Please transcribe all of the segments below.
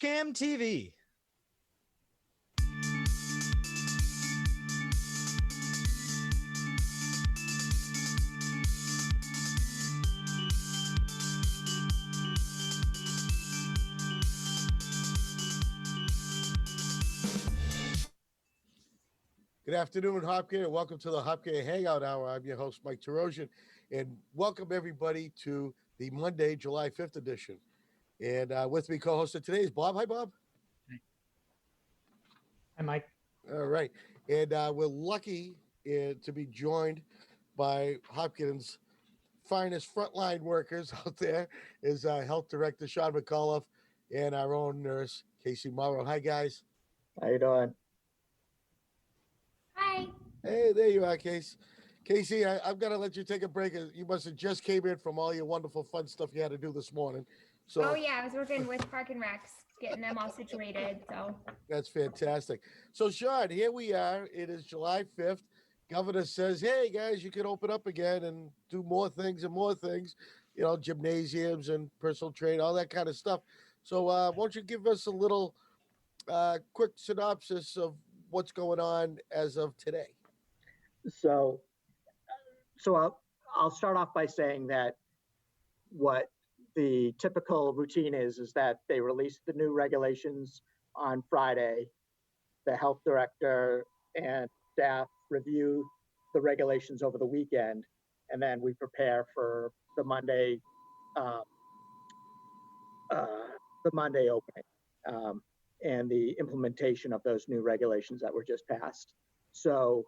Cam TV. Good afternoon, Hopkinton, and welcome to the Hopkinton Hangout Hour. I'm your host, Mike Terosian, and welcome everybody to the Monday, July 5th edition. And with me, co-hosted today is Bob. Hi, Bob. Hi, Mike. All right. And we're lucky to be joined by Hopkins' finest frontline workers out there is Health Director Shaun McAuliffe and our own nurse, Kasey Mauro. Hi, guys. How you doing? Hi. Hey, there you are, Kasey, I've got to let you take a break. You must have just came in from all your wonderful fun stuff you had to do this morning. So, oh yeah, I was working with Park and Recs, getting them all situated. So that's fantastic. So, Shaun, here we are. It is July 5th. Governor says, hey, guys, you can open up again and do more things and more things, you know, gymnasiums and personal training, all that kind of stuff. So won't you give us a little quick synopsis of what's going on as of today? So I'll start off by saying that what the typical routine is that they release the new regulations on Friday. The health director and staff review the regulations over the weekend, and then we prepare for the Monday opening and the implementation of those new regulations that were just passed. So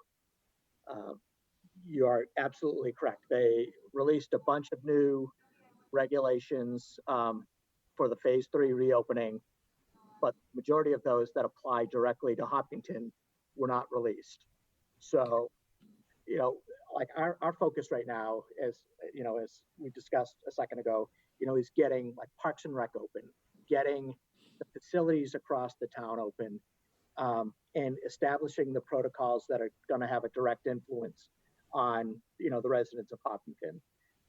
you are absolutely correct. They released a bunch of new regulations for the phase 3 reopening, but the majority of those that apply directly to Hopkinton were not released. So, you know, like our focus right now, as you know, as we discussed a second ago, you know, is getting like Parks and Rec open, getting the facilities across the town open, and establishing the protocols that are going to have a direct influence on, you know, the residents of Hopkinton.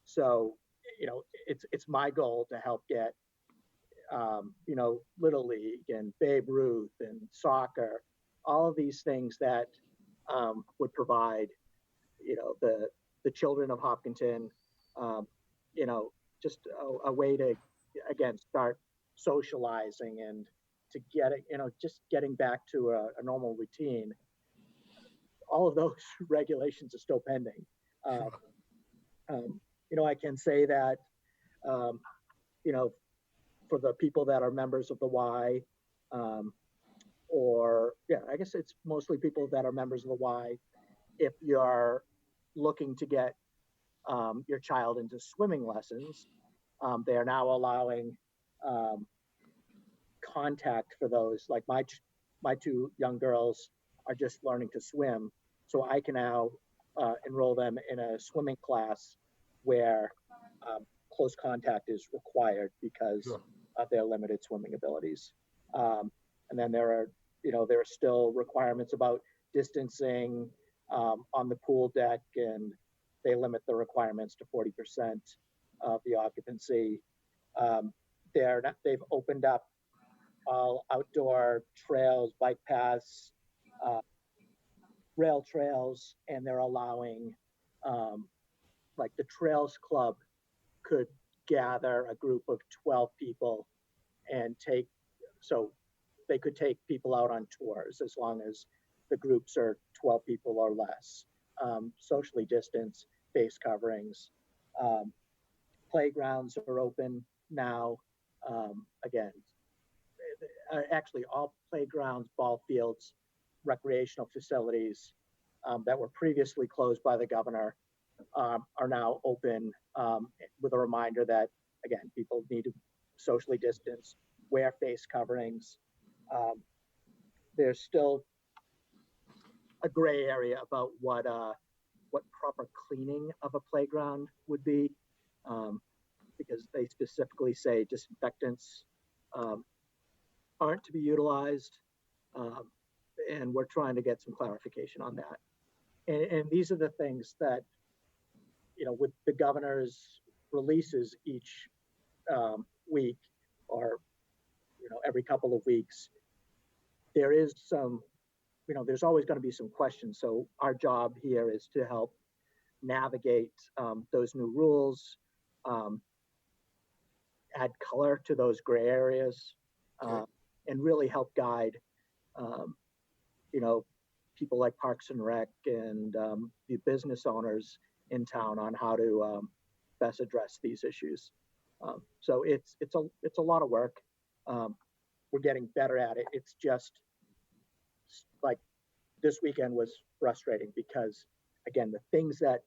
So, you know, it's my goal to help get, you know, Little League and Babe Ruth and soccer, all of these things that would provide, you know, the children of Hopkinton, you know, just a way to, again, start socializing and to get it, you know, just getting back to a normal routine. All of those regulations are still pending. You know, I can say that, you know, for the people that are members of the Y, or yeah, I guess it's mostly people that are members of the Y. If you're looking to get your child into swimming lessons, they are now allowing contact for those. Like my two young girls are just learning to swim, so I can now enroll them in a swimming class where close contact is required because of their limited swimming abilities. And then there are still requirements about distancing on the pool deck, and they limit the requirements to 40% of the occupancy. They've opened up all outdoor trails, bike paths, rail trails, and they're allowing, like the Trails Club could gather a group of 12 people and they could take people out on tours as long as the groups are 12 people or less. Socially distanced, face coverings. Playgrounds are open now. Again, actually all playgrounds, ball fields, recreational facilities that were previously closed by the governor are now open, with a reminder that, again, people need to socially distance, wear face coverings. There's still a gray area about what proper cleaning of a playground would be, because they specifically say disinfectants aren't to be utilized, and we're trying to get some clarification on that. And these are the things that, you know, with the governor's releases each week, or every couple of weeks. There is some, there's always going to be some questions. So our job here is to help navigate those new rules, add color to those gray areas, Okay. and really help guide, um, people like Parks and Rec and the business owners in town on how to best address these issues. So it's a lot of work. We're getting better at it. It's just like this weekend was frustrating because, again, the things that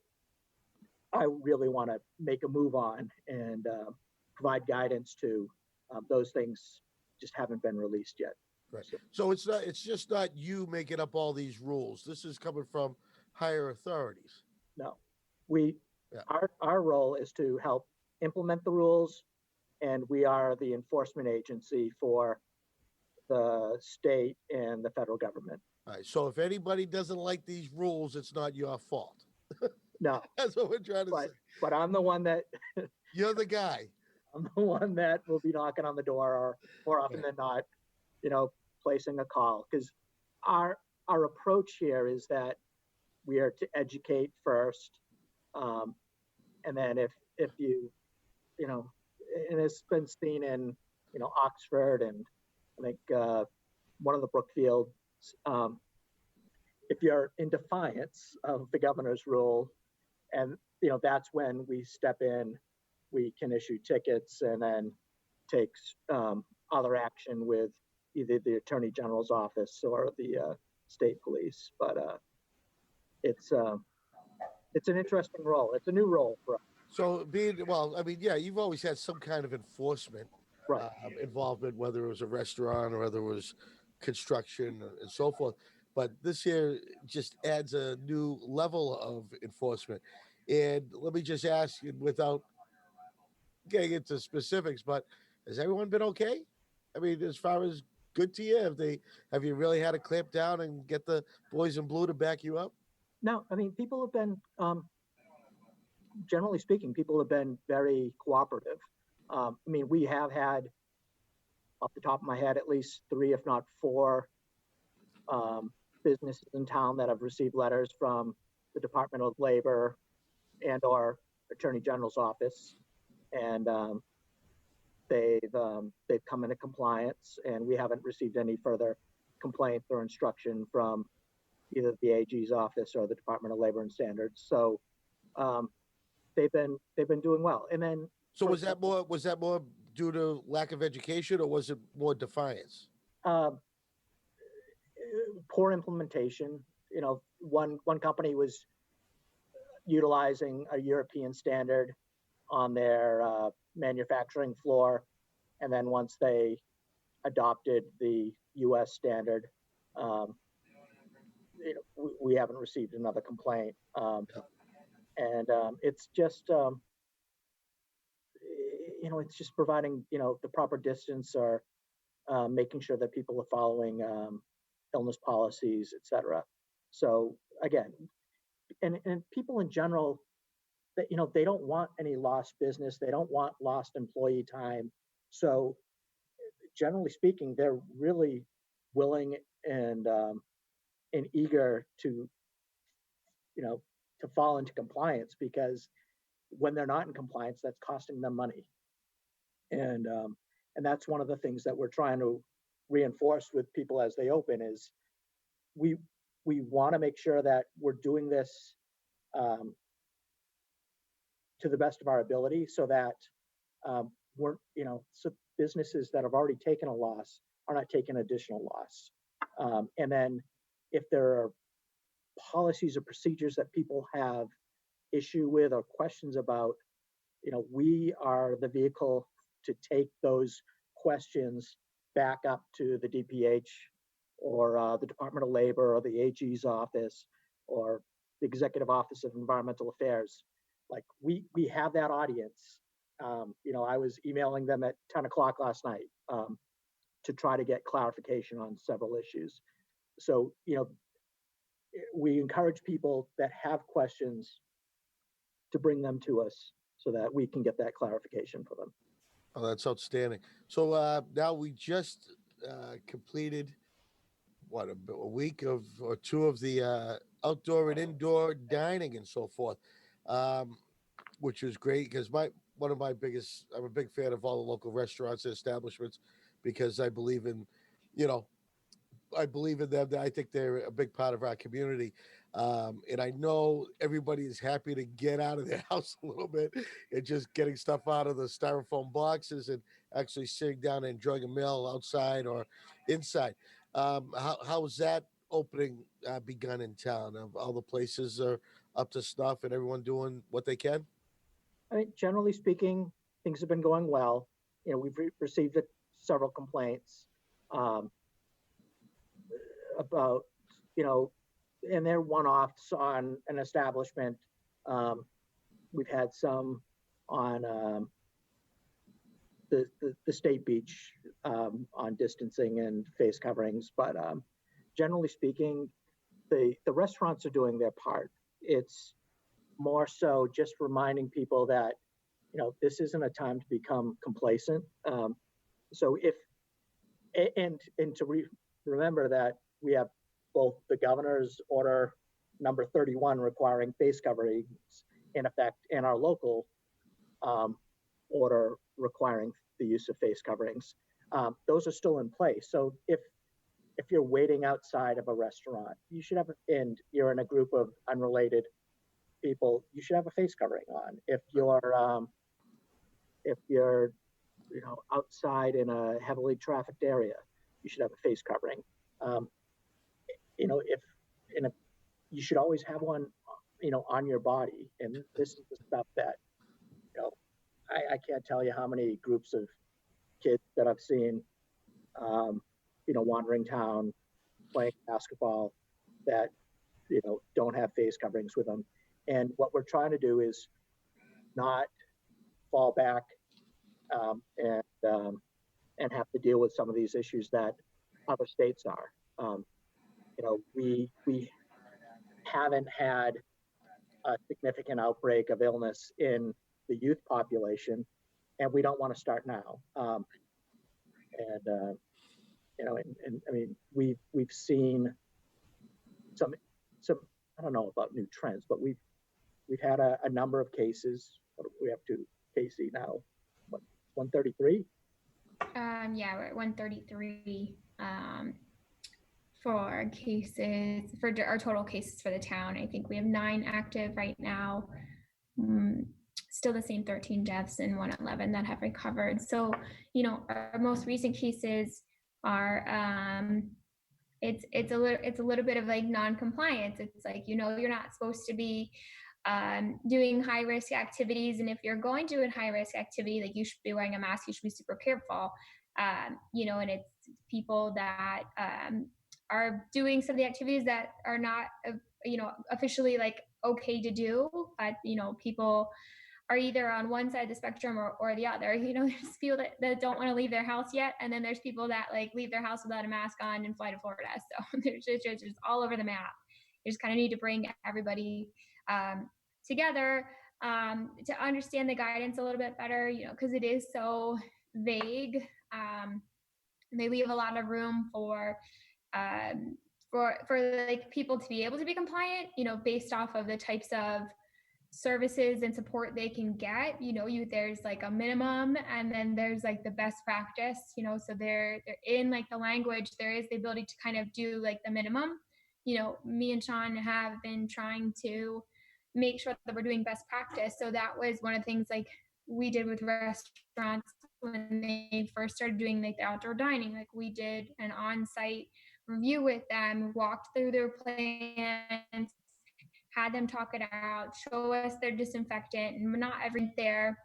I really want to make a move on and provide guidance to, those things just haven't been released yet. Right. So it's just not you making up all these rules. This is coming from higher authorities. No, we Yeah. our role is to help implement the rules, and we are the enforcement agency for the state and the federal government. All right. So if anybody doesn't like these rules, it's not your fault. No, That's what we're trying to say. but I'm the one that You're the guy. I'm the one that will be knocking on the door, or more often than not, placing a call, because our approach here is that we are to educate first, and then if you know, and it's been seen in Oxford, and I think one of the Brookfields, if you're in defiance of the governor's rule, and that's when we step in, we can issue tickets and then take other action with either the attorney general's office or the state police. But it's an interesting role. It's a new role for us. So you've always had some kind of enforcement Right. involvement, whether it was a restaurant or whether it was construction and so forth. But this here just adds a new level of enforcement. And let me just ask you, without getting into specifics, but has everyone been okay? I mean, as far as good to you, have you really had to clamp down and get the boys in blue to back you up? No, I mean, people have been, generally speaking, people have been very cooperative. I mean, we have had, off the top of my head, at least 3, if not 4, businesses in town that have received letters from the Department of Labor and or Attorney General's office, and they've come into compliance, and we haven't received any further complaints or instruction from either the AG's office or the Department of Labor and Standards. So they've been doing well. And then, So was that more due to lack of education, or was it more defiance? Poor implementation. One company was utilizing a European standard on their manufacturing floor, and then once they adopted the U.S. standard, we haven't received another complaint. And it's just it's just providing the proper distance, or making sure that people are following illness policies, etc. So again, and people in general, that they don't want any lost business, they don't want lost employee time. So generally speaking, they're really willing and eager to to fall into compliance, because when they're not in compliance, that's costing them money. And that's one of the things that we're trying to reinforce with people as they open is we want to make sure that we're doing this to the best of our ability, so that we're so businesses that have already taken a loss are not taking additional loss. And then if there are policies or procedures that people have issue with or questions about, we are the vehicle to take those questions back up to the DPH or the Department of Labor or the AG's office or the Executive Office of Environmental Affairs. Like we have that audience. I was emailing them at 10 o'clock last night to try to get clarification on several issues. So, we encourage people that have questions to bring them to us so that we can get that clarification for them. Oh, that's outstanding. So now we just completed what a week of or two of the outdoor and indoor dining and so forth, um, which was great because my one of my biggest I'm a big fan of all the local restaurants and establishments because I believe in, you know, I believe in them. I think they're a big part of our community. And I know everybody is happy to get out of their house a little bit and just getting stuff out of the styrofoam boxes and actually sitting down and enjoying a meal outside or inside. How's that opening begun in town? Of all the places are up to snuff and everyone doing what they can? I mean, generally speaking, things have been going well. We've received several complaints um, about, you know, and they're one-offs on an establishment. Um, we've had some on the state beach on distancing and face coverings, but generally speaking, the restaurants are doing their part. It's more so just reminding people that this isn't a time to become complacent. So if and to remember that we have both the governor's order number 31 requiring face coverings in effect and our local um, order requiring the use of face coverings. Those are still in place. So if you're waiting outside of a restaurant, you should have, and you're in a group of unrelated people, you should have a face covering on. If you're outside in a heavily trafficked area, you should have a face covering. Um, if in a you should always have one, on your body. And this is the stuff that you know I can't tell you how many groups of kids that I've seen, wandering town playing basketball that don't have face coverings with them. And what we're trying to do is not fall back and have to deal with some of these issues that other states are. We haven't had a significant outbreak of illness in the youth population, and we don't want to start now. And and I mean, we've seen some I don't know about new trends, but we've had a number of cases. What are we up to, Kasey, now? What, 133? Yeah, we're at 133 for cases, for our total cases for the town. I think we have 9 active right now. Still the same 13 deaths and 111 that have recovered. So, our most recent cases are it's a little bit of like non-compliance. It's like, you're not supposed to be doing high risk activities, and if you're going to do a high risk activity, like, you should be wearing a mask, you should be super careful. And it's people that are doing some of the activities that are not officially like okay to do, but people are either on one side of the spectrum or the other. There's people that don't want to leave their house yet, and then there's people that like leave their house without a mask on and fly to Florida. So there's just all over the map. You just kind of need to bring everybody together to understand the guidance a little bit better, because it is so vague. They leave a lot of room for like people to be able to be compliant, based off of the types of services and support they can get. There's like a minimum, and then there's like the best practice, so they're in like the language, there is the ability to kind of do like the minimum. Me and Shaun have been trying to make sure that we're doing best practice. So that was one of the things like we did with restaurants when they first started doing like the outdoor dining. Like, we did an on-site review with them, walked through their plans, had them talk it out, show us their disinfectant, and not everything there,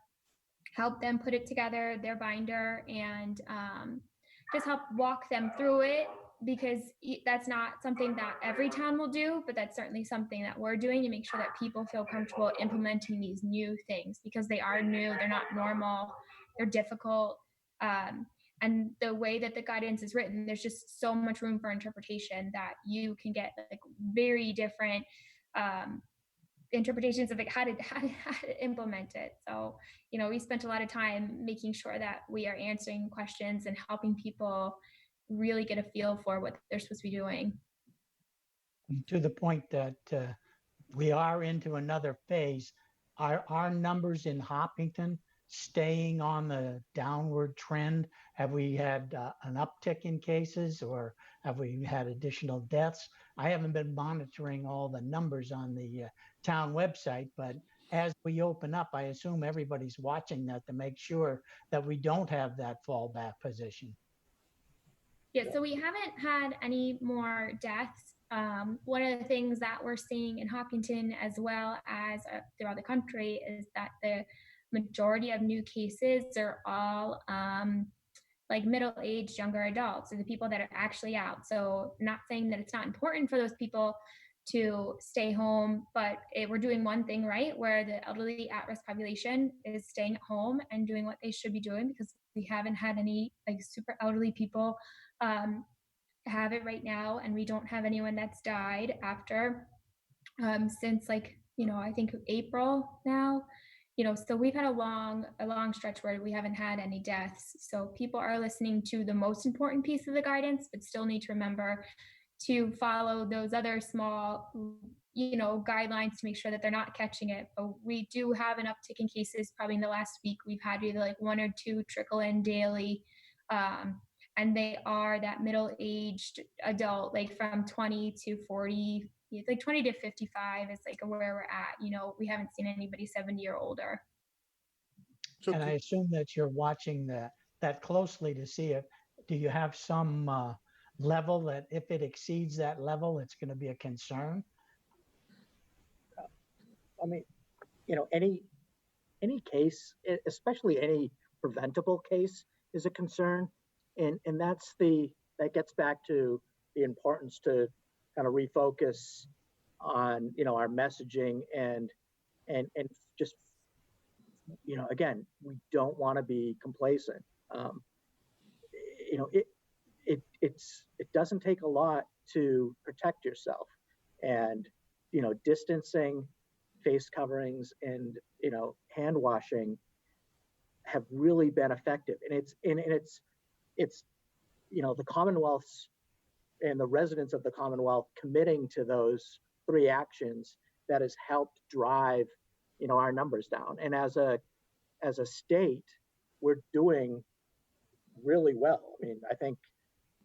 help them put it together, their binder, and just help walk them through it, because that's not something that every town will do, but that's certainly something that we're doing to make sure that people feel comfortable implementing these new things, because they are new, they're not normal, they're difficult. And the way that the guidance is written, there's just so much room for interpretation that you can get like very different interpretations of like how to implement it. So, we spent a lot of time making sure that we are answering questions and helping people really get a feel for what they're supposed to be doing. To the point that we are into another phase, are our numbers in Hopkinton staying on the downward trend? Have we had an uptick in cases, or have we had additional deaths? I haven't been monitoring all the numbers on the town website, but as we open up, I assume everybody's watching that to make sure that we don't have that fallback position. Yeah, so we haven't had any more deaths. One of the things that we're seeing in Hopkinton as well as throughout the country is that the majority of new cases are all like middle-aged younger adults, or the people that are actually out. So not saying that it's not important for those people to stay home, but we're doing one thing right, where the elderly at-risk population is staying at home and doing what they should be doing, because we haven't had any like super elderly people have it right now, and we don't have anyone that's died after since like I think April now. So we've had a long stretch where we haven't had any deaths. So people are listening to the most important piece of the guidance, but still need to remember to follow those other small guidelines to make sure that they're not catching it. But we do have an uptick in cases. Probably in the last week we've had either like one or two trickle in daily, and they are that middle-aged adult, like from 20 to 40, like 20 to 55 is like where we're at. We haven't seen anybody 70 or older. So And I assume that you're watching that closely to see if, do you have some level that if it exceeds that level, it's going to be a concern? I mean, any case, especially any preventable case, is a concern, and that gets back to the importance to kind of refocus on our messaging and just again, we don't want to be complacent. It doesn't take a lot to protect yourself, and distancing, face coverings, and hand washing have really been effective. And it's the Commonwealth's and the residents of the Commonwealth committing to those three actions that has helped drive our numbers down. And as a state, we're doing really well. I mean, I think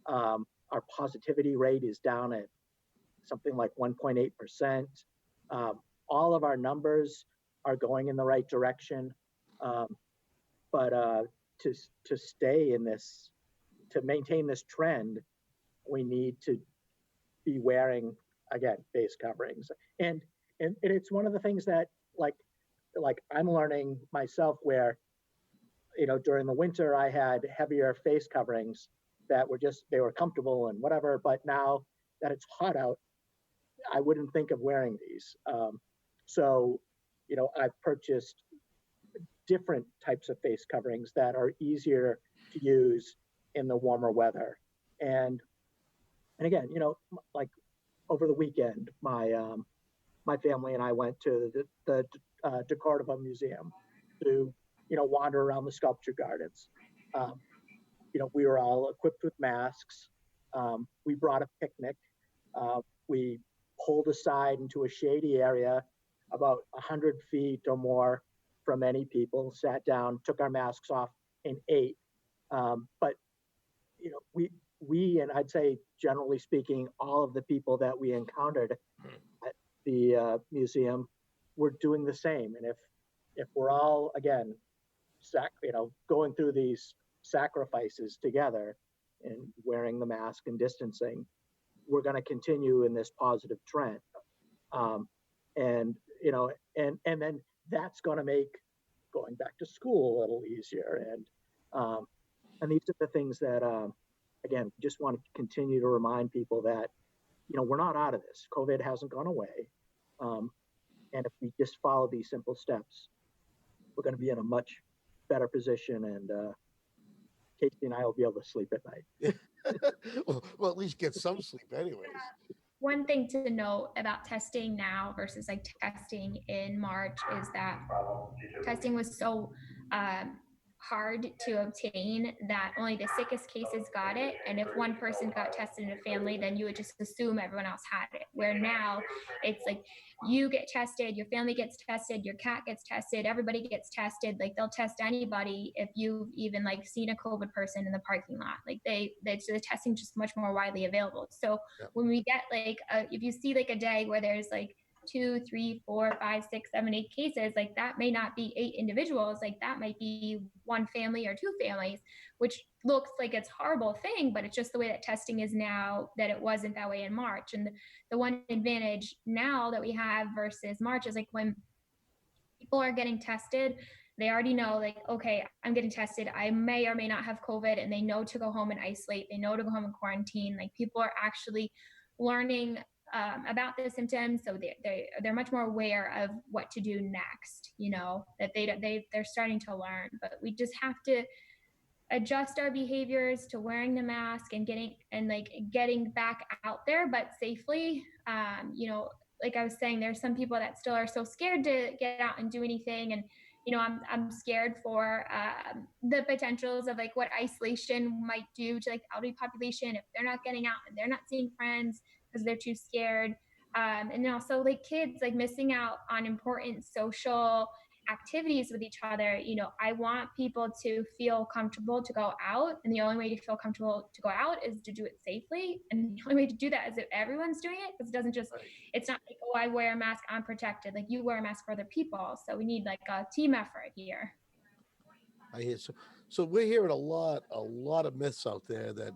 our positivity rate is down at something like 1.8%. All of our numbers are going in the right direction. But to stay in this, to maintain this trend, we need to be wearing, again, face coverings. And it's one of the things that like I'm learning myself, where during the winter I had heavier face coverings that they were comfortable and whatever, but now that it's hot out, I wouldn't think of wearing these. So I've purchased different types of face coverings that are easier to use in the warmer weather. And again, like over the weekend, my family and I went to the DeCordova Museum to wander around the sculpture gardens. We were all equipped with masks. We brought a picnic. We pulled aside into a shady area about 100 feet or more from many people, sat down, took our masks off, and ate. But we, and I'd say generally speaking, all of the people that we encountered at the museum were doing the same. And if we're all, again, going through these sacrifices together and wearing the mask and distancing, we're going to continue in this positive trend. And then that's going to make going back to school a little easier. And these are the things that, again, just want to continue to remind people that, we're not out of this. COVID hasn't gone away. And if we just follow these simple steps, we're going to be in a much better position. And Kasey and I will be able to sleep at night. well, at least get some sleep anyways. one thing to note about testing now versus like testing in March is that testing was so hard to obtain that only the sickest cases got it. And if one person got tested in a family, then you would just assume everyone else had it. Where now it's like you get tested, your family gets tested, your cat gets tested, everybody gets tested. Like they'll test anybody if you've even like seen a COVID person in the parking lot. Like so the testing just much more widely available. So when we get like if you see like a day where there's like 2, 3, 4, 5, 6, 7, 8 cases, like that may not be 8 individuals, like that might be one family or 2 families, which looks like it's a horrible thing, but it's just the way that testing is now, that it wasn't that way in March. And the one advantage now that we have versus March is like when people are getting tested, they already know like, okay, I'm getting tested, I may or may not have COVID, and they know to go home and isolate, they know to go home and quarantine. Like people are actually learning about the symptoms, so they're much more aware of what to do next. You know, that they're starting to learn, but we just have to adjust our behaviors to wearing the mask and getting back out there, but safely. You know, like I was saying, there's some people that still are so scared to get out and do anything, and you know, I'm scared for the potentials of like what isolation might do to like the elderly population if they're not getting out and they're not seeing friends because they're too scared. And also like kids like missing out on important social activities with each other. You know, I want people to feel comfortable to go out, and the only way to feel comfortable to go out is to do it safely. And the only way to do that is if everyone's doing it, because it doesn't just, it's not like, oh, I wear a mask, I'm protected. Like you wear a mask for other people. So we need like a team effort here. I hear so we're hearing a lot of myths out there that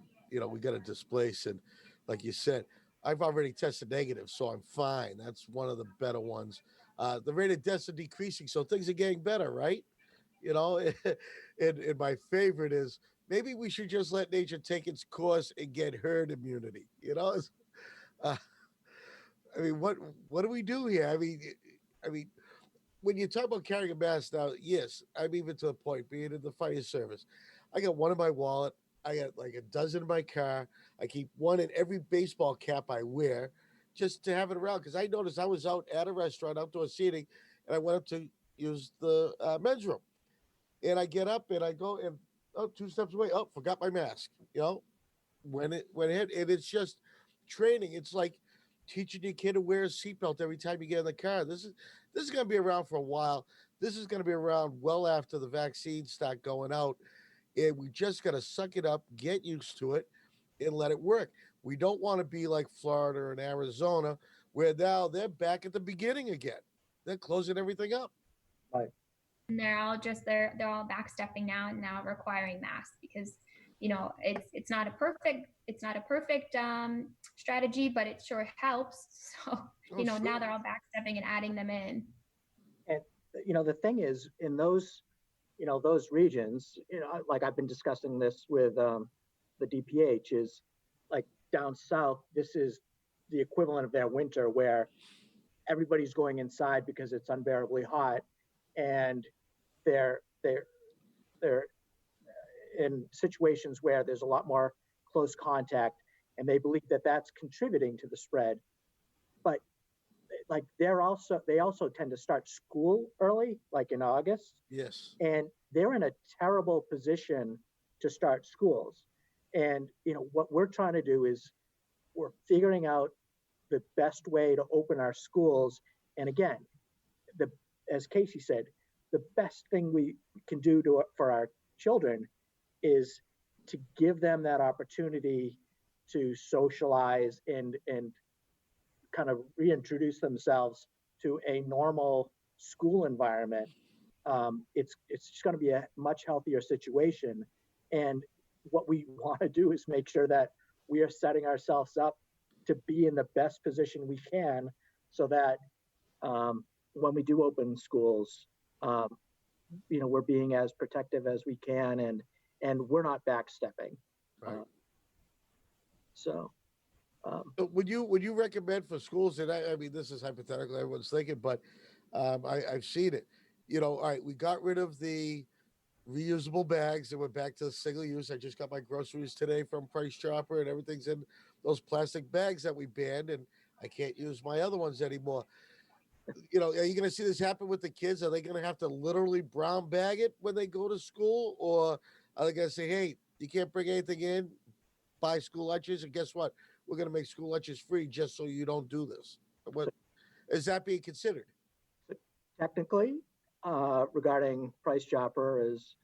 we got to displace. And like you said, I've already tested negative, so I'm fine. That's one of the better ones. The rate of deaths are decreasing, so things are getting better, right? You know, and my favorite is maybe we should just let nature take its course and get herd immunity. Uh, I mean, what do we do here? I mean, when you talk about carrying a mask now, yes, I'm even to the point, being in the fire service, I got one in my wallet. I got like a dozen in my car. I keep one in every baseball cap I wear just to have it around. Because I noticed I was out at a restaurant, outdoor seating, and I went up to use the men's room. And I get up and I go and, oh, 2 steps away. Oh, forgot my mask. When it hit, and it's just training. It's like teaching your kid to wear a seatbelt every time you get in the car. This is going to be around for a while. This is going to be around well after the vaccines start going out, and we just got to suck it up, get used to it, and let it work. We don't want to be like Florida and Arizona, where now they're back at the beginning again. They're closing everything up. Right. And they're all backstepping now and now requiring masks because you know it's not a perfect strategy, but it sure helps. So Sure. now they're all backstepping and adding them in. And the thing is, in those those regions, like I've been discussing this with the DPH, is like down south, this is the equivalent of their winter, where everybody's going inside because it's unbearably hot, and they're in situations where there's a lot more close contact, and they believe that that's contributing to the spread. But like they also tend to start school early, like in August. Yes. And they're in a terrible position to start schools. And what we're trying to do is we're figuring out the best way to open our schools. And again, as Kasey said, the best thing we can do for our children is to give them that opportunity to socialize and kind of reintroduce themselves to a normal school environment. It's just going to be a much healthier situation. And what we want to do is make sure that we are setting ourselves up to be in the best position we can, so that when we do open schools, we're being as protective as we can, and we're not backstepping. Right. So would you recommend for schools, and I mean, this is hypothetical, everyone's thinking, but I've seen it. All right, we got rid of the reusable bags, and we're back to single use. I just got my groceries today from Price Chopper, and everything's in those plastic bags that we banned, and I can't use my other ones anymore. Are you going to see this happen with the kids? Are they going to have to literally brown bag it when they go to school, or are they going to say, "Hey, you can't bring anything in, buy school lunches, and guess what? We're going to make school lunches free just so you don't do this." What is that being considered? Technically, regarding Price Chopper, is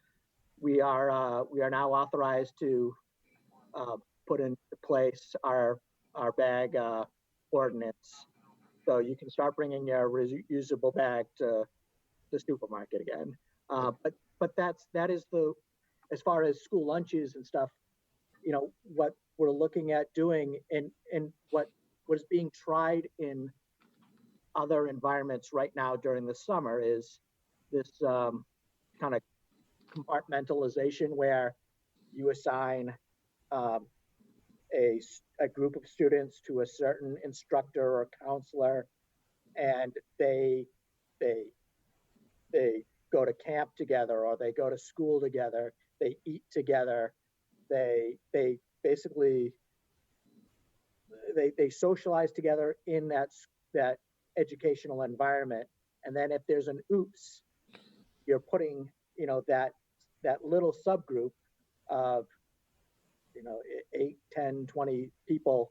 we are now authorized to uh, put into place our bag ordinance. So you can start bringing your reusable bag to the supermarket again. But that is the, as far as school lunches and stuff, what we're looking at doing, and what was being tried in other environments right now during the summer is this kind of compartmentalization where you assign um, a group of students to a certain instructor or counselor, and they they go to camp together, or they go to school together, they eat together, they basically they socialize together in that educational environment. And then if there's an oops, you're putting that little subgroup of 8, 10, 20 people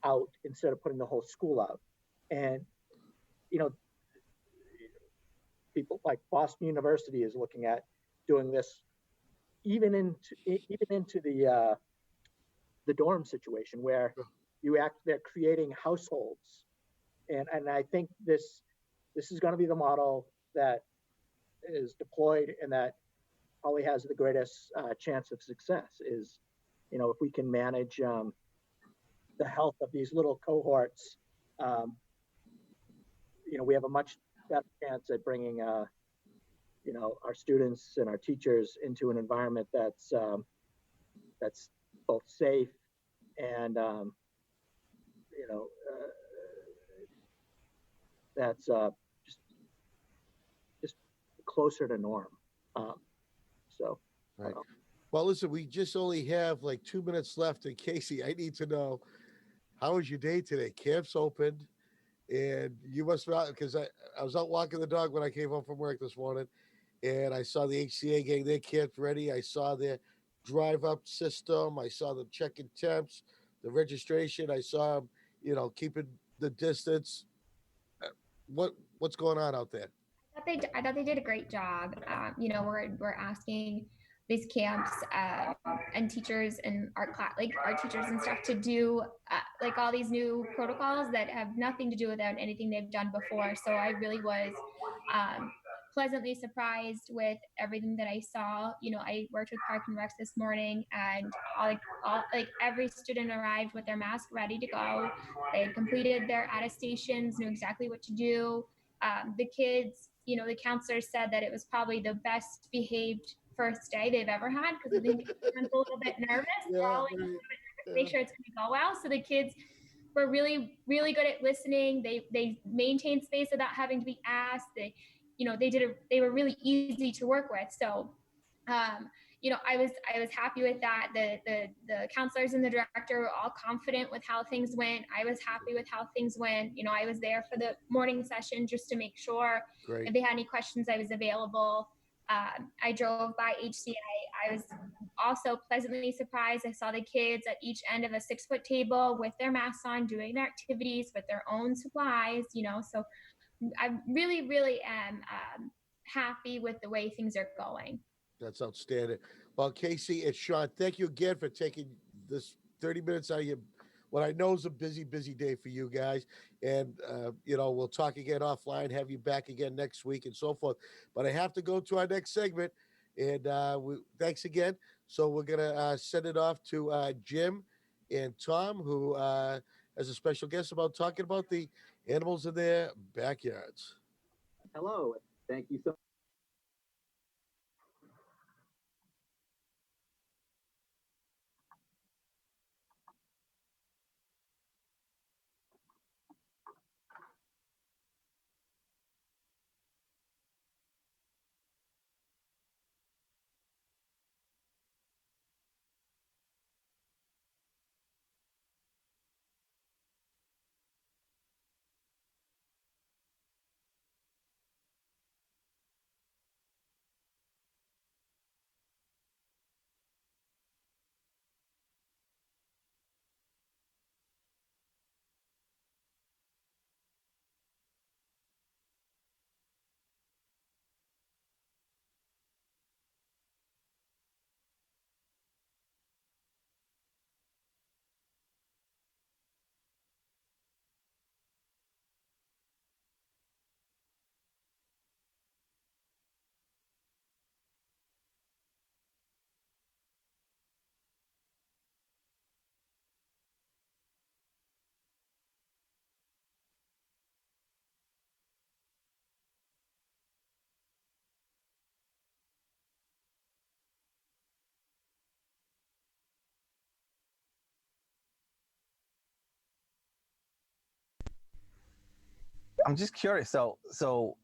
out instead of putting the whole school out. And you know people like Boston University is looking at doing this even into the dorm situation, where they're creating households. And I think this is going to be the model that is deployed, and that probably has the greatest chance of success. Is if we can manage the health of these little cohorts, um, we have a much better chance at bringing our students and our teachers into an environment that's both safe and you know uh, that's just closer to norm. Um, so, Right. Well, listen, we just only have like 2 minutes left. And Kasey, I need to know, how was your day today? Camp's opened, and you must not, because I was out walking the dog when I came home from work this morning, and I saw the HCA getting their camp ready. I saw their drive up system. I saw them checking temps, the registration. I saw them, keeping the distance. Uh, what's going on out there? I thought they did a great job. We're asking these camps and teachers and art class, like art teachers and stuff, to do like all these new protocols that have nothing to do with anything they've done before. So I really was pleasantly surprised with everything that I saw. I worked with Park and Recs this morning, and like every student arrived with their mask ready to go. They had completed their attestations, knew exactly what to do. The kids, the counselors said that it was probably the best behaved first day they've ever had, because I think everyone's a little bit nervous. We're all like a little bit nervous to make sure it's going to go well. So the kids were really, really good at listening. They maintained space without having to be asked. They were really easy to work with. So I was happy with that. The counselors and the director were all confident with how things went. I was happy with how things went. I was there for the morning session just to make sure. Great. If they had any questions, I was available. I drove by HCA. I was also pleasantly surprised. I saw the kids at each end of a 6-foot table with their masks on, doing their activities with their own supplies. So I really, really am happy with the way things are going. That's outstanding. Well, Kasey and Shaun, thank you again for taking this 30 minutes out of your, what I know is a busy, busy day for you guys. And, we'll talk again offline, have you back again next week and so forth. But I have to go to our next segment. And thanks again. So we're going to send it off to Jim and Tom, who has a special guest talking about the animals in their backyards. Hello. Thank you so I'm just curious. So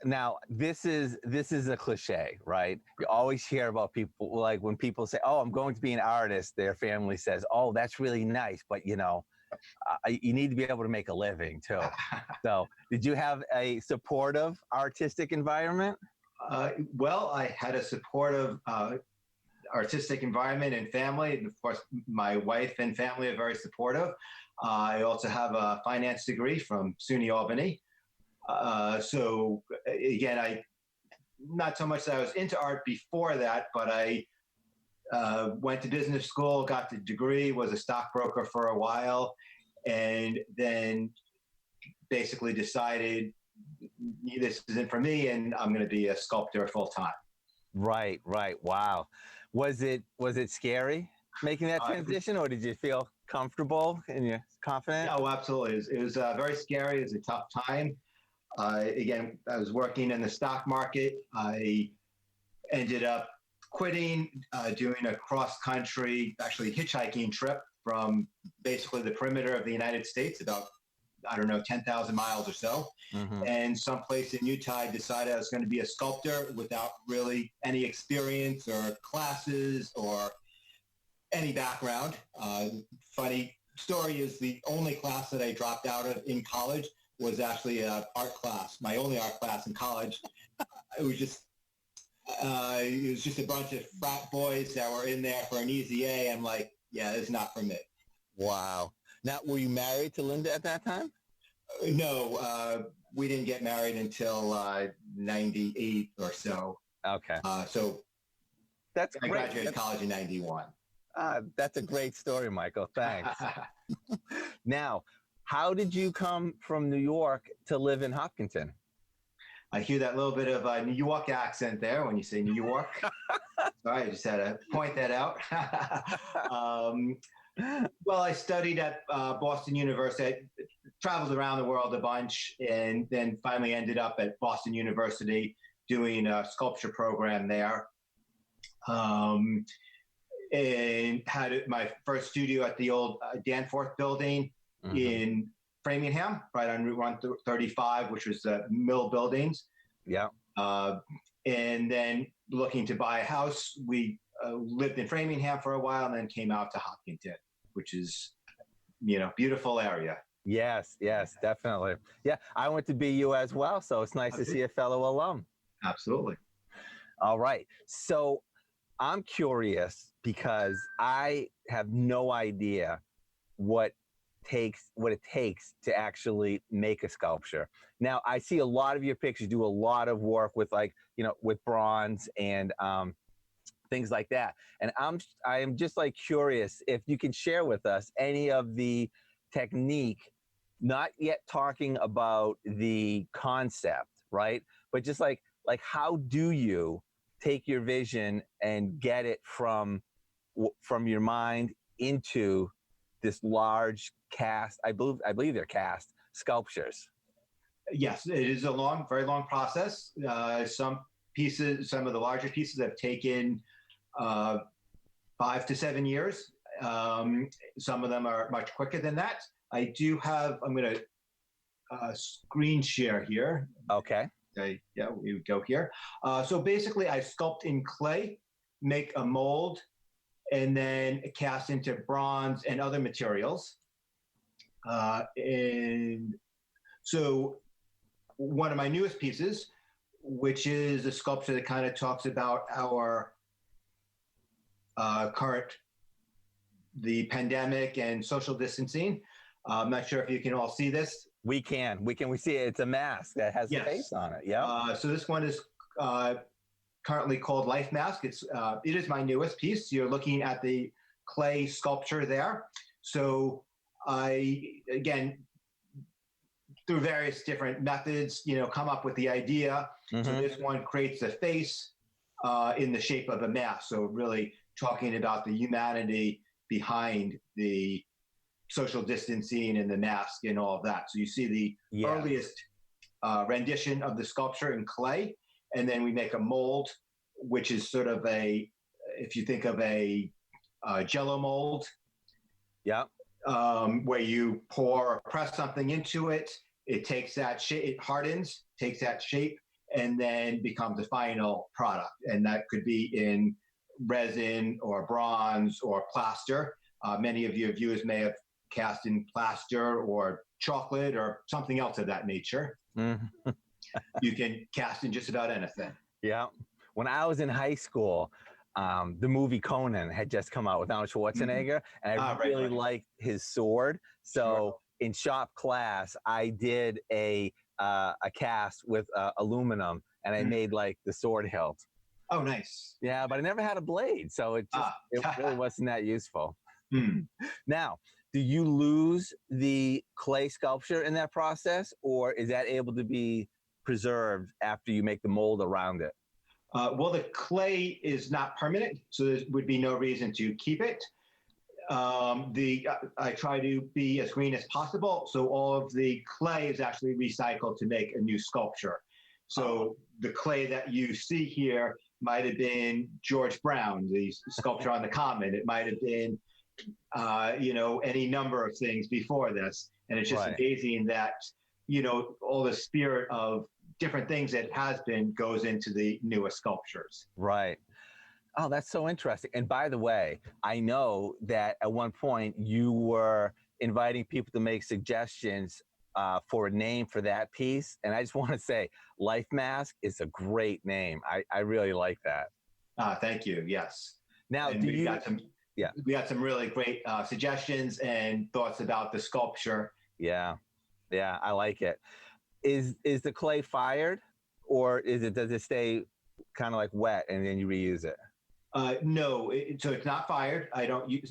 now this is a cliche, right? You always hear about people, like when people say, "Oh, I'm going to be an artist," their family says, "Oh, that's really nice, but you know, you need to be able to make a living too." So did you have a supportive artistic environment? Well, I had a supportive artistic environment and family. And of course, my wife and family are very supportive. I also have a finance degree from SUNY Albany. So again, not so much that I was into art before that, but I went to business school, got the degree, was a stockbroker for a while, and then basically decided this isn't for me, and I'm going to be a sculptor full time. Right. Wow. Was it scary making that transition, or did you feel comfortable and you're confident? Oh, absolutely. It was very scary. It was a tough time. Again, I was working in the stock market. I ended up quitting, doing a cross-country, actually hitchhiking trip from basically the perimeter of the United States, about, 10,000 miles or so. Mm-hmm. And someplace in Utah, I decided I was going to be a sculptor without really any experience or classes or any background. Funny story is the only class that I dropped out of in college was actually an art class, my only art class in college. It was just a bunch of frat boys that were in there for an easy A. I'm like, yeah, this is not for me. Wow. Now, were you married to Linda at that time? No, we didn't get married until 98 or so. Okay. So That's I great. graduated college in 91. That's a great story, Michael. Thanks. Now, how did you come from New York to live in Hopkinton? I hear that little bit of a New York accent there when you say New York. Sorry, I just had to point that out. Well, I studied at Boston University. I traveled around the world a bunch and then finally ended up at Boston University doing a sculpture program there. And had my first studio at the old Danforth building in Framingham, right on Route 135, which was the Mill Buildings. Yeah. And then looking to buy a house, we lived in Framingham for a while and then came out to Hopkinton, which is, beautiful area. Yes, definitely. Yeah, I went to BU as well, so it's nice to see a fellow alum. Absolutely. All right. So I'm curious because I have no idea what it takes to actually make a sculpture. Now, I see a lot of your pictures do a lot of work with with bronze and things like that. And I am just curious if you can share with us any of the technique, not yet talking about the concept, right? But just like how do you take your vision and get it from your mind into this large cast? I believe they're cast sculptures. Yes, it is a very long process. Some of the larger pieces have taken 5 to 7 years. Some of them are much quicker than that. I'm going to screen share here. Okay. Yeah, we would go here. So basically, I sculpt in clay, make a mold, and then cast into bronze and other materials. And so one of my newest pieces, which is a sculpture that kind of talks about our the pandemic and social distancing. I'm not sure if you can all see this. We can. We see it. It's a mask that has a face on it. Yeah. So this one is currently called Life Mask. It is my newest piece. You're looking at the clay sculpture there. So I, again, through various different methods, come up with the idea. So this one creates a face in the shape of a mask. So really talking about the humanity behind the social distancing and the mask and all of that. So you see the earliest rendition of the sculpture in clay, and then we make a mold, which is sort of if you think of a Jello mold, where you pour or press something into it, it takes that shape, it hardens, takes that shape, and then becomes a final product. And that could be in resin or bronze or plaster. Many of your viewers may have cast in plaster or chocolate or something else of that nature. Mhm. You can cast in just about anything. Yeah. When I was in high school, the movie Conan had just come out with Arnold Schwarzenegger, and I Right, really right. liked his sword. So Sure. in shop class, I did a cast with aluminum, and I made like the sword hilt. Oh, nice. Yeah, but I never had a blade, so it really wasn't that useful. Hmm. Now, do you lose the clay sculpture in that process, or is that able to be preserved after you make the mold around it? Well, the clay is not permanent, so there would be no reason to keep it. I try to be as green as possible, so all of the clay is actually recycled to make a new sculpture. So the clay that you see here might have been George Brown, the sculpture on the Common. It might have been, any number of things before this. And it's just Right. amazing that, all the spirit of different things that has been goes into the newest sculptures. Right. Oh, that's so interesting. And by the way, I know that at one point you were inviting people to make suggestions for a name for that piece. And I just want to say, Life Mask is a great name. I really like that. Thank you. Yes. Now, And we got some really great suggestions and thoughts about the sculpture. Yeah, I like it. Is the clay fired, or does it stay kind of like wet and then you reuse it? No, so it's not fired. I don't use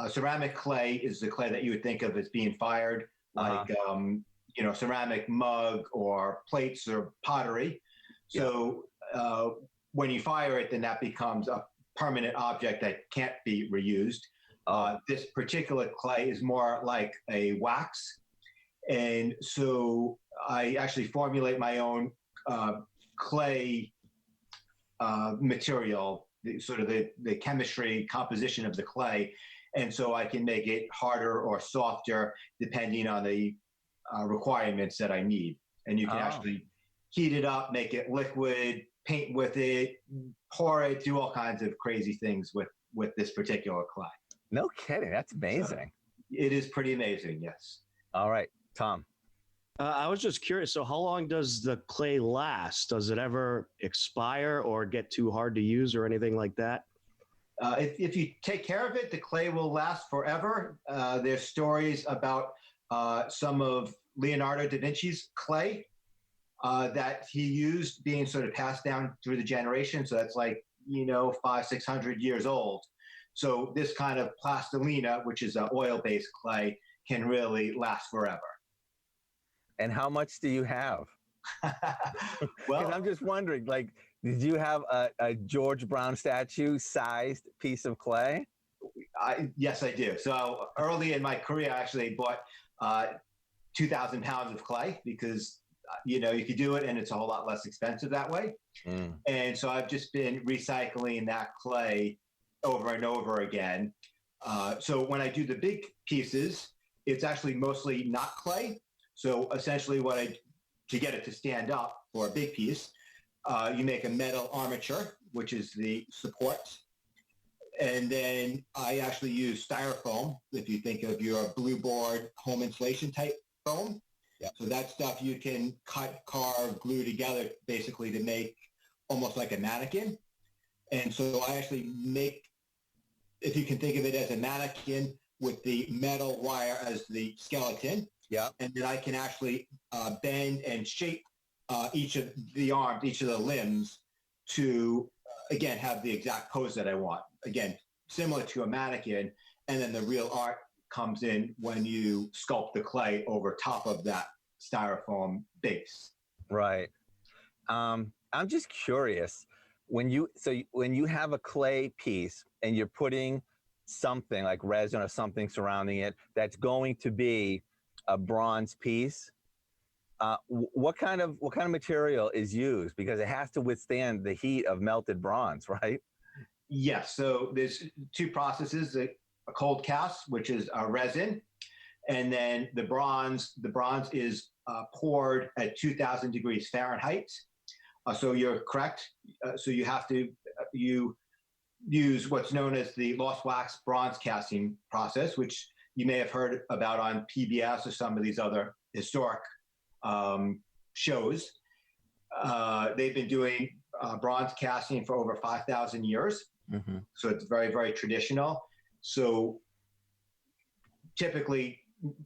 ceramic clay is the clay that you would think of as being fired, like ceramic mug or plates or pottery. So when you fire it, then that becomes a permanent object that can't be reused. This particular clay is more like a wax. And so I actually formulate my own clay material, the chemistry composition of the clay. And so I can make it harder or softer depending on the requirements that I need. And you can actually heat it up, make it liquid, paint with it, pour it, do all kinds of crazy things with this particular clay. No kidding. That's amazing. So it is pretty amazing, yes. All right, Tom. I was just curious. So how long does the clay last? Does it ever expire or get too hard to use or anything like that? If you take care of it, the clay will last forever. There's stories about some of Leonardo da Vinci's clay that he used being sort of passed down through the generation. So that's like, 500-600 years old. So this kind of plastilina, which is an oil-based clay, can really last forever. And how much do you have? Well, I'm just wondering, like, did you have a George Brown statue sized piece of clay? Yes, I do. So early in my career, I actually bought 2,000 pounds of clay because, you could do it and it's a whole lot less expensive that way. And so I've just been recycling that clay over and over again. So when I do the big pieces, it's actually mostly not clay. So essentially to get it to stand up for a big piece, you make a metal armature, which is the support. And then I actually use styrofoam, if you think of your blue board home insulation type foam. Yeah. So that stuff you can cut, carve, glue together basically to make almost like a mannequin. And so I actually make, if you can think of it as a mannequin with the metal wire as the skeleton. Yeah. And then I can actually bend and shape each of the arms, each of the limbs to, again, have the exact pose that I want. Again, similar to a mannequin. And then the real art comes in when you sculpt the clay over top of that styrofoam base. Right. I'm just curious, when you have a clay piece and you're putting something like resin or something surrounding it that's going to be a bronze piece, what kind of material is used? Because it has to withstand the heat of melted bronze, right? Yes. So there's two processes: a cold cast, which is a resin, And then the bronze is poured at 2,000 degrees Fahrenheit. So you're correct. So you have to you use what's known as the lost wax bronze casting process, which you may have heard about on PBS or some of these other historic shows. They've been doing bronze casting for over 5,000 years. Mm-hmm. So it's very, very traditional. So typically,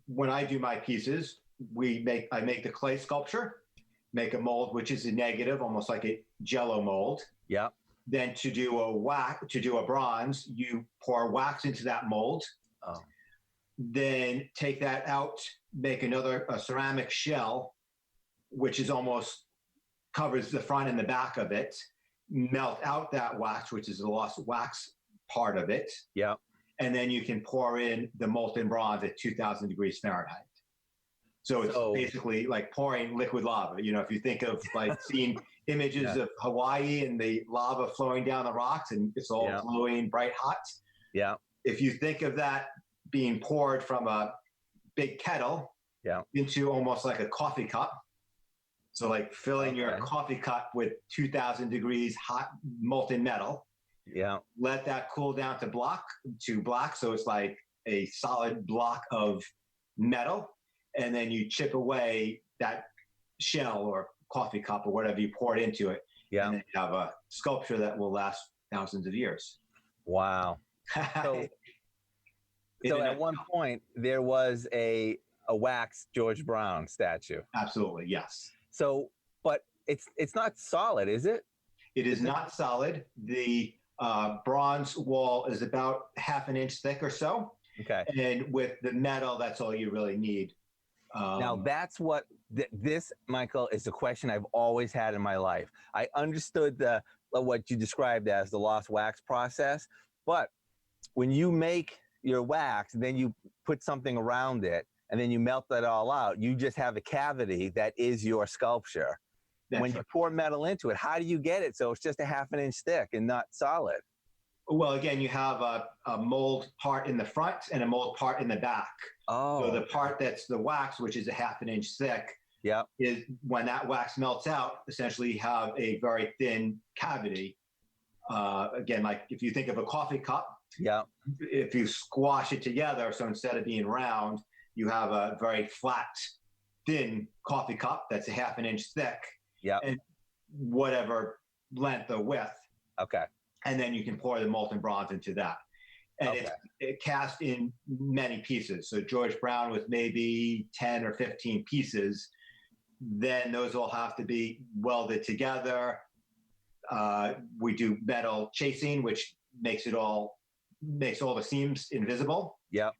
when I do my pieces, I make the clay sculpture, make a mold, which is a negative, almost like a Jello mold. Yeah. Then to do a bronze, you pour wax into that mold. Oh. Then take that out, make a ceramic shell, which is almost covers the front and the back of it. Melt out that wax, which is the lost wax part of it. Yeah. And then you can pour in the molten bronze at 2,000 degrees Fahrenheit. So it's basically like pouring liquid lava. You know, if you think of like seeing images of Hawaii and the lava flowing down the rocks and it's all glowing bright hot. Yeah. If you think of that being poured from a big kettle into almost like a coffee cup. So like filling your coffee cup with 2,000 degrees hot molten metal. Yeah. Let that cool down to black. So it's like a solid block of metal. And then you chip away that shell or coffee cup or whatever you pour it into it. Yeah. And then you have a sculpture that will last thousands of years. Wow. So at one point there was a wax George Brown statue. Absolutely, yes. So, but it's not solid, is it? It is not solid. The bronze wall is about half an inch thick or so. Okay. And with the metal, that's all you really need. Now that's what this, Michael, is a question I've always had in my life. I understood what you described as the lost wax process, but when you make your wax, then you put something around it, and then you melt that all out, you just have a cavity that is your sculpture. When you pour metal into it, how do you get it so it's just a half an inch thick and not solid? Well, again, you have a mold part in the front and a mold part in the back. Oh. So the part that's the wax, which is a half an inch thick, is when that wax melts out, essentially you have a very thin cavity. Again, like if you think of a coffee cup, if you squash it together, so instead of being round, you have a very flat, thin coffee cup that's a half an inch thick, and whatever length or width. Okay. And then you can pour the molten bronze into that. And it's cast in many pieces. So George Brown with maybe 10 or 15 pieces. Then those all have to be welded together. We do metal chasing, which makes all the seams invisible. Yep.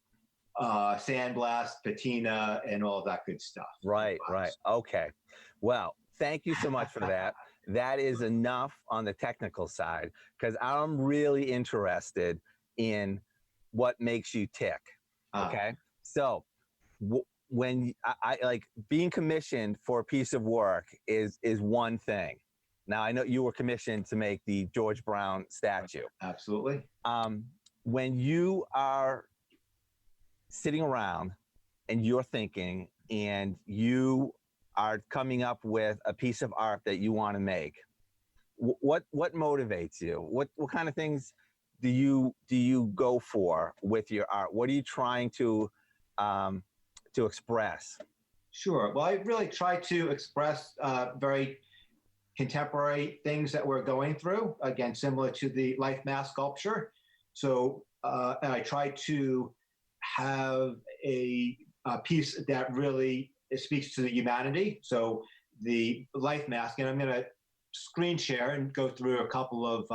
Sandblast, patina, and all that good stuff. Right. Okay. Well, thank you so much for that. That is enough on the technical side, because I'm really interested in what makes you tick. Okay. So when I like being commissioned for a piece of work is one thing. Now I know you were commissioned to make the George Brown statue. Absolutely. When you are sitting around and you're thinking and you are coming up with a piece of art that you want to make, what motivates you? What kind of things do you go for with your art? What are you trying to express? Sure. Well, I really try to express very contemporary things that we're going through. Again, similar to the life mask sculpture. So, and I try to have a piece that really speaks to the humanity. So the life mask, and I'm going to screen share and go through a couple of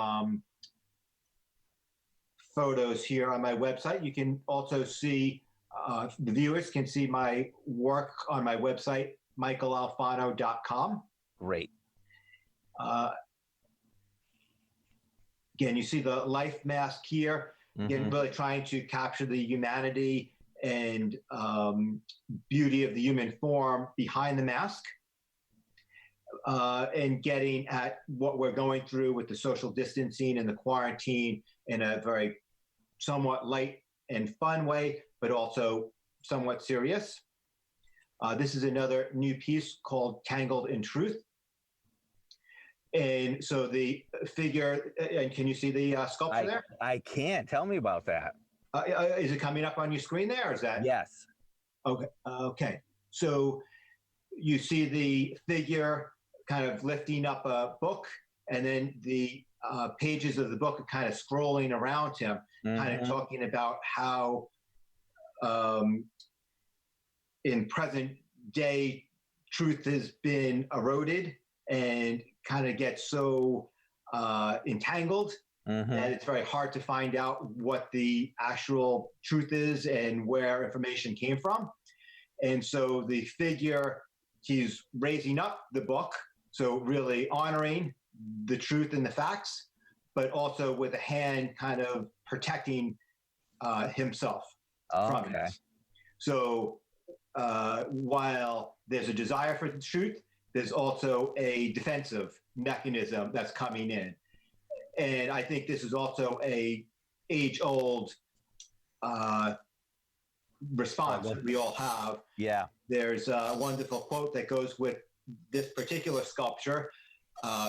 photos here on my website. You can also see, the viewers can see my work on my website, michaelalfano.com. Great. Again, you see the life mask here. Again, really trying to capture the humanity and beauty of the human form behind the mask, and getting at what we're going through with the social distancing and the quarantine in a very somewhat light and fun way, but also somewhat serious. This is another new piece called Tangled in Truth. And so the figure, and can you see the sculpture there? I can't. Tell me about that. Is it coming up on your screen there? Or is that? Yes. Okay. Okay. So you see the figure kind of lifting up a book, and then the pages of the book are kind of scrolling around him, kind of talking about how in present day truth has been eroded and kind of gets so entangled that it's very hard to find out what the actual truth is and where information came from. And so the figure, he's raising up the book, so really honoring the truth and the facts, but also with a hand kind of protecting himself from it. So while there's a desire for the truth, there's also a defensive mechanism that's coming in. And I think this is also a age-old response that we all have. Yeah. There's a wonderful quote that goes with this particular sculpture,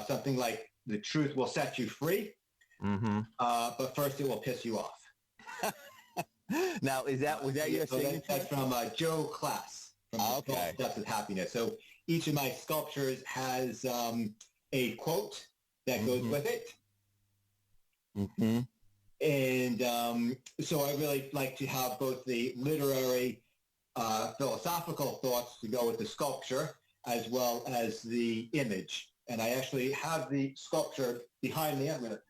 something like, "The truth will set you free, but first it will piss you off." Now, was that your signature? That's from Joe Class from Okay. Steps of Happiness. So each of my sculptures has a quote that goes with it. And so I really like to have both the literary, philosophical thoughts to go with the sculpture, as well as the image. And I actually have the sculpture behind me. I'm going to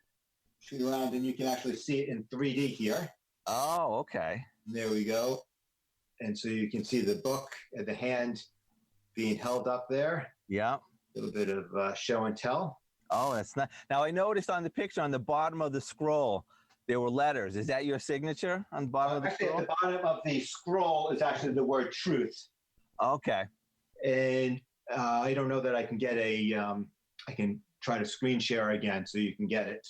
shoot around, and you can actually see it in 3D here. Oh, okay. There we go. And so you can see the book and the hand being held up there. Yeah. A little bit of show and tell. Oh, that's not. Now, I noticed on the picture on the bottom of the scroll, there were letters. Is that your signature on the bottom of the Actually, scroll? at the bottom of the scroll is actually the word truth. Okay. And I don't know that I can get I can try to screen share again so you can get it.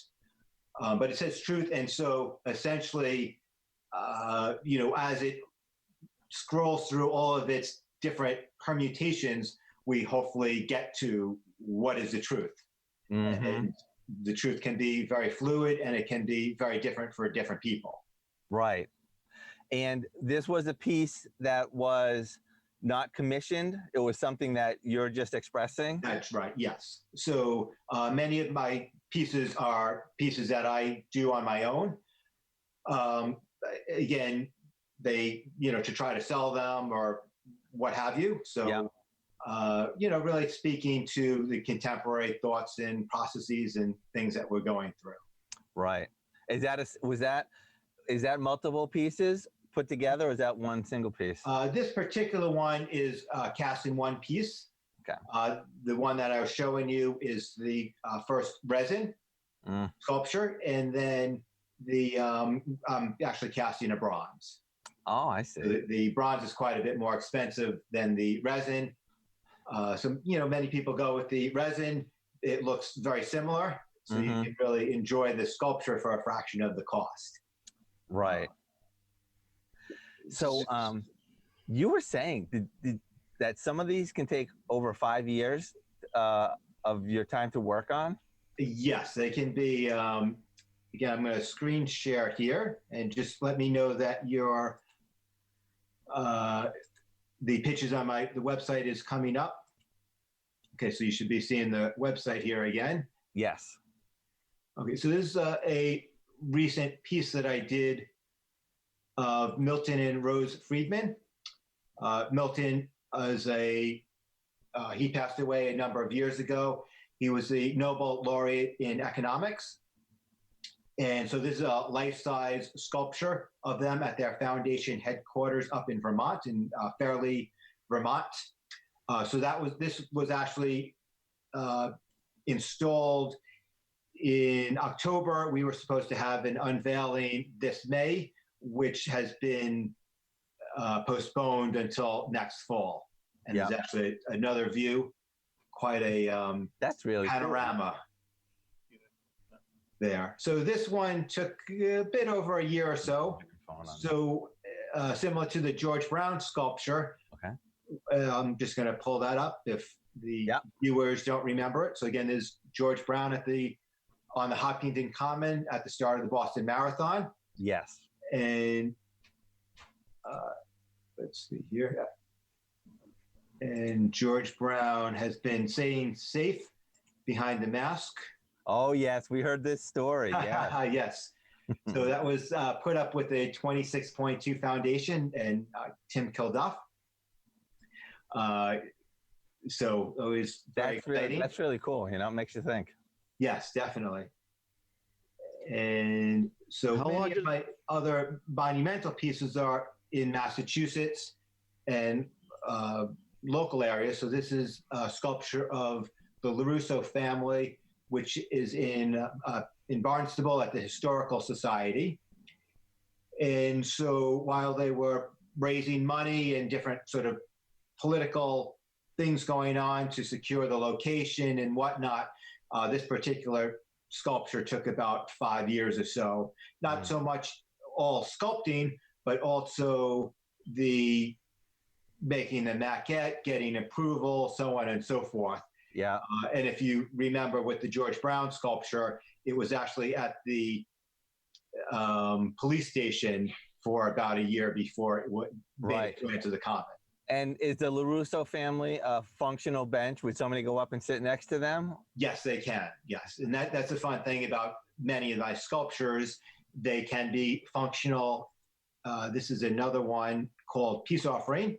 But it says truth. And so essentially, as it scrolls through all of its different permutations, we hopefully get to what is the truth. And the truth can be very fluid, and it can be very different for different people. Right. And this was a piece that was not commissioned. It was something that you're just expressing. That's right. Yes. So many of my pieces are pieces that I do on my own. Again, they, to try to sell them or what have you. So, really speaking to the contemporary thoughts and processes and things that we're going through. Right. Is that multiple pieces put together, or is that one single piece? This particular one is cast in one piece. Okay. The one that I was showing you is the first resin sculpture, and then I'm actually casting a bronze. Oh, I see. The bronze is quite a bit more expensive than the resin. So, many people go with the resin. It looks very similar, so you can really enjoy the sculpture for a fraction of the cost. Right. So you were saying that some of these can take over 5 years of your time to work on? Yes, they can be. Again, I'm going to screen share here, and just let me know that the pictures on the website is coming up. Okay, so you should be seeing the website here again. Yes. Okay, so this is a recent piece that I did of Milton and Rose Friedman. Milton is he passed away a number of years ago. He was the Nobel laureate in economics. And so this is a life-size sculpture of them at their foundation headquarters up in Vermont, in Fairleigh, Vermont. So this was actually installed in October. We were supposed to have an unveiling this May, which has been postponed until next fall. And there's actually another view, quite a that's really panorama. Cool. There. So this one took a bit over a year or so. So similar to the George Brown sculpture. Okay. I'm just going to pull that up if the Yep. viewers don't remember it. So again, there's George Brown on the Hopkinton Common at the start of the Boston Marathon. Yes. And let's see here. And George Brown has been staying safe behind the mask. Oh, yes. We heard this story. Yeah. Yes. So that was put up with a 26.2 foundation and Tim Kilduff. So it was very exciting. That's really cool. You know, it makes you think. Yes, definitely. And so many of my other monumental pieces are in Massachusetts and local areas. So this is a sculpture of the LaRusso family, which is in Barnstable at the Historical Society. And so while they were raising money and different sort of political things going on to secure the location and whatnot, this particular sculpture took about 5 years or so. Not so much all sculpting, but also the making the maquette, getting approval, so on and so forth. Yeah. And if you remember with the George Brown sculpture, it was actually at the police station for about a year before it made its way into the common. And is the LaRusso family a functional bench? Would somebody go up and sit next to them? Yes, they can. Yes. And that's the fun thing about many of my sculptures. They can be functional. This is another one called Peace Offering.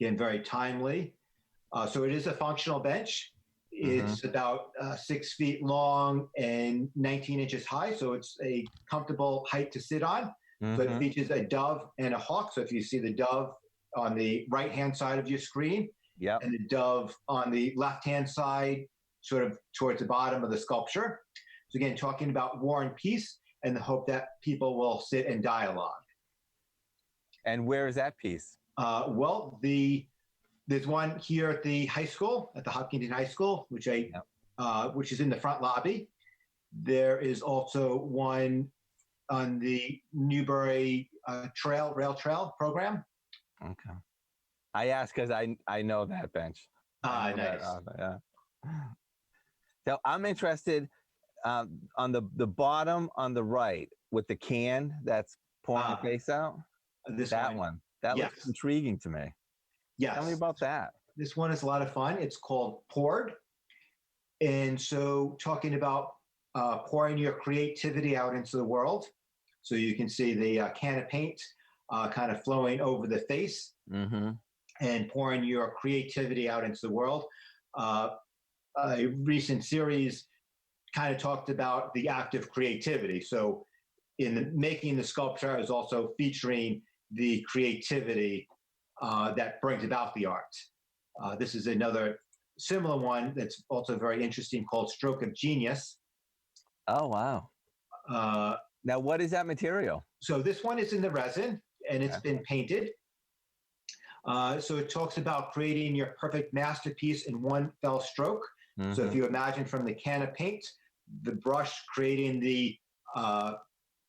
Again, very timely. So it is a functional bench. It's about 6 feet long and 19 inches high. So it's a comfortable height to sit on. So it features a dove and a hawk. So if you see the dove on the right-hand side of your screen, and the dove on the left-hand side, sort of towards the bottom of the sculpture. So again, talking about war and peace and the hope that people will sit and dialogue. And where is that piece? Well, there's one here at the high school, at the Hopkinton High School, which is in the front lobby. There is also one on the Newbury rail trail program. Okay. I asked because I know that bench. Nice. Yeah. So I'm interested on the bottom on the right with the can that's pouring the face out. That one. That looks intriguing to me. Yes. Tell me about that. This one is a lot of fun. It's called Poured. And so talking about pouring your creativity out into the world. So you can see the can of paint kind of flowing over the face and pouring your creativity out into the world. A recent series kind of talked about the act of creativity. So in making the sculpture, I was also featuring the creativity that brings about the art. This is another similar one that's also very interesting called Stroke of Genius. Oh, wow. Now, what is that material? So this one is in the resin and it's been painted. So it talks about creating your perfect masterpiece in one fell stroke. So if you imagine from the can of paint, the brush creating the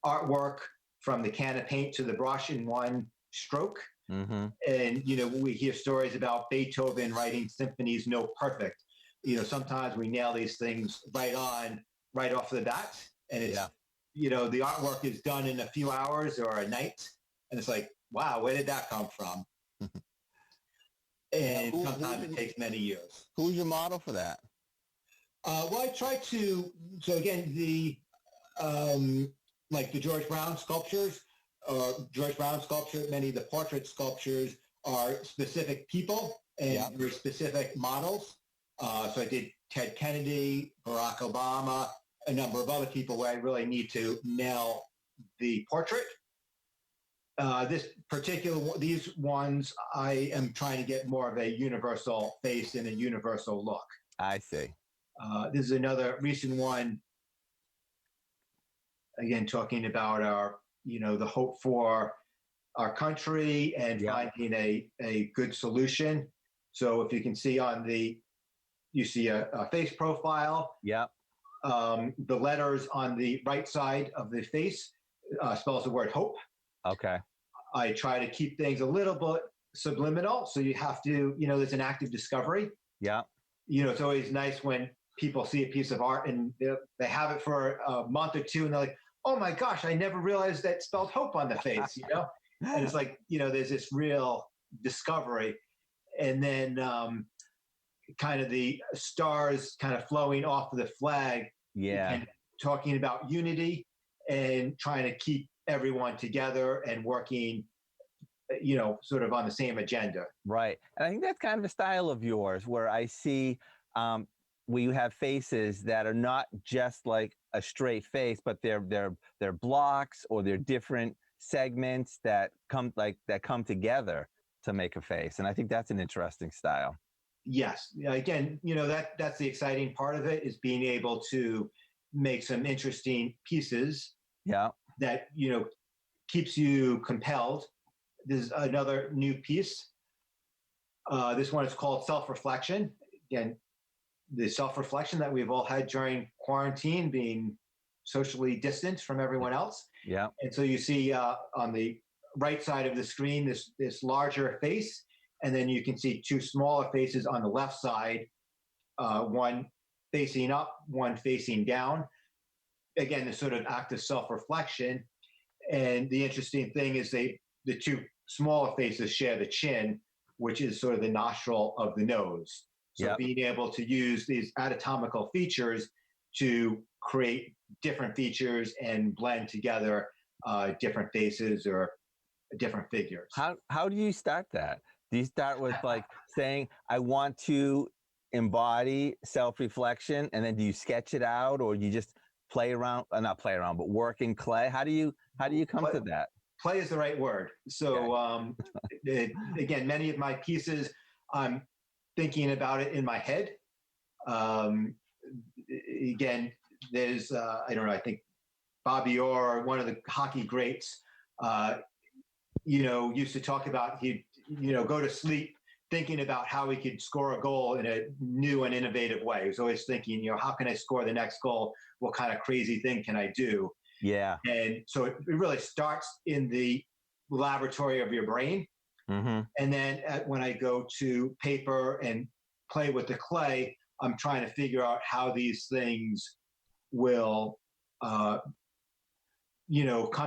artwork from the can of paint to the brush in one stroke. And, we hear stories about Beethoven writing symphonies, perfect. Sometimes we nail these things right off the bat. And it's, the artwork is done in a few hours or a night. And it's like, wow, where did that come from? And sometimes it takes many years. Who's your model for that? Well, I try to, so again, like the George Brown sculptures, many of the portrait sculptures are specific people and very specific models. So I did Ted Kennedy, Barack Obama, a number of other people where I really need to nail the portrait. These ones, I am trying to get more of a universal face and a universal look. I see. This is another recent one, again, talking about our, the hope for our country and finding a good solution. So if you can see you see a face profile. The letters on the right side of the face spells the word hope. Okay. I try to keep things a little bit subliminal. So you have to, there's an active discovery. Yeah. It's always nice when people see a piece of art and they have it for a month or two and they're like, oh my gosh, I never realized that spelled hope on the face, And it's like, there's this real discovery. And then kind of the stars kind of flowing off of the flag. Yeah. And talking about unity and trying to keep everyone together and working, sort of on the same agenda. Right. And I think that's kind of a style of yours where I see where you have faces that are not just like a straight face, but they're blocks or they're different segments that come together to make a face. And I think that's an interesting style. Yes. Again, that's the exciting part of it, is being able to make some interesting pieces. Yeah. That, keeps you compelled. There's another new piece. This one is called Self-Reflection. Again, the self-reflection that we've all had during quarantine, being socially distant from everyone else. Yeah. And so you see on the right side of the screen, this larger face, and then you can see two smaller faces on the left side, one facing up, one facing down. Again, the sort of act of self-reflection. And the interesting thing is the two smaller faces share the chin, which is sort of the nostril of the nose. So being able to use these anatomical features to create different features and blend together different faces or different figures. How do you start that? Do you start with like saying, I want to embody self-reflection, and then do you sketch it out, or you just play around, not play around, but work in clay? How do you come to that? Play is the right word. So again, many of my pieces, I'm thinking about it in my head. Again, there's, I don't know, I think Bobby Orr, one of the hockey greats, used to talk about he'd, go to sleep thinking about how he could score a goal in a new and innovative way. He was always thinking, how can I score the next goal? What kind of crazy thing can I do? Yeah. And so it really starts in the laboratory of your brain. Mm-hmm. And then when I go to paper and play with the clay, I'm trying to figure out how these things will, come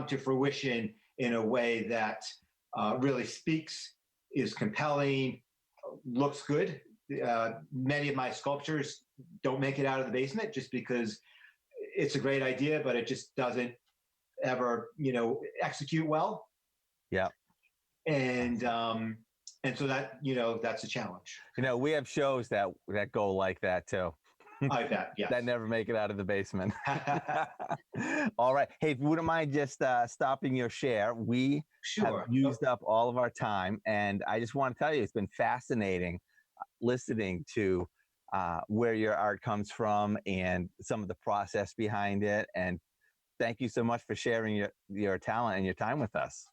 to fruition in a way that really speaks, is compelling, looks good. Many of my sculptures don't make it out of the basement just because it's a great idea, but it just doesn't ever, execute well. Yeah. And so that, that's a challenge. We have shows that go like that too. I bet, yes. That never make it out of the basement. All right. Hey, if you wouldn't mind just stopping your share, we have used up all of our time. And I just want to tell you, it's been fascinating listening to where your art comes from and some of the process behind it. And thank you so much for sharing your talent and your time with us.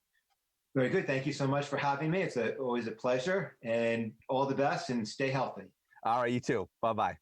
Very good. Thank you so much for having me. It's always a pleasure, and all the best, and stay healthy. All right, you too. Bye-bye.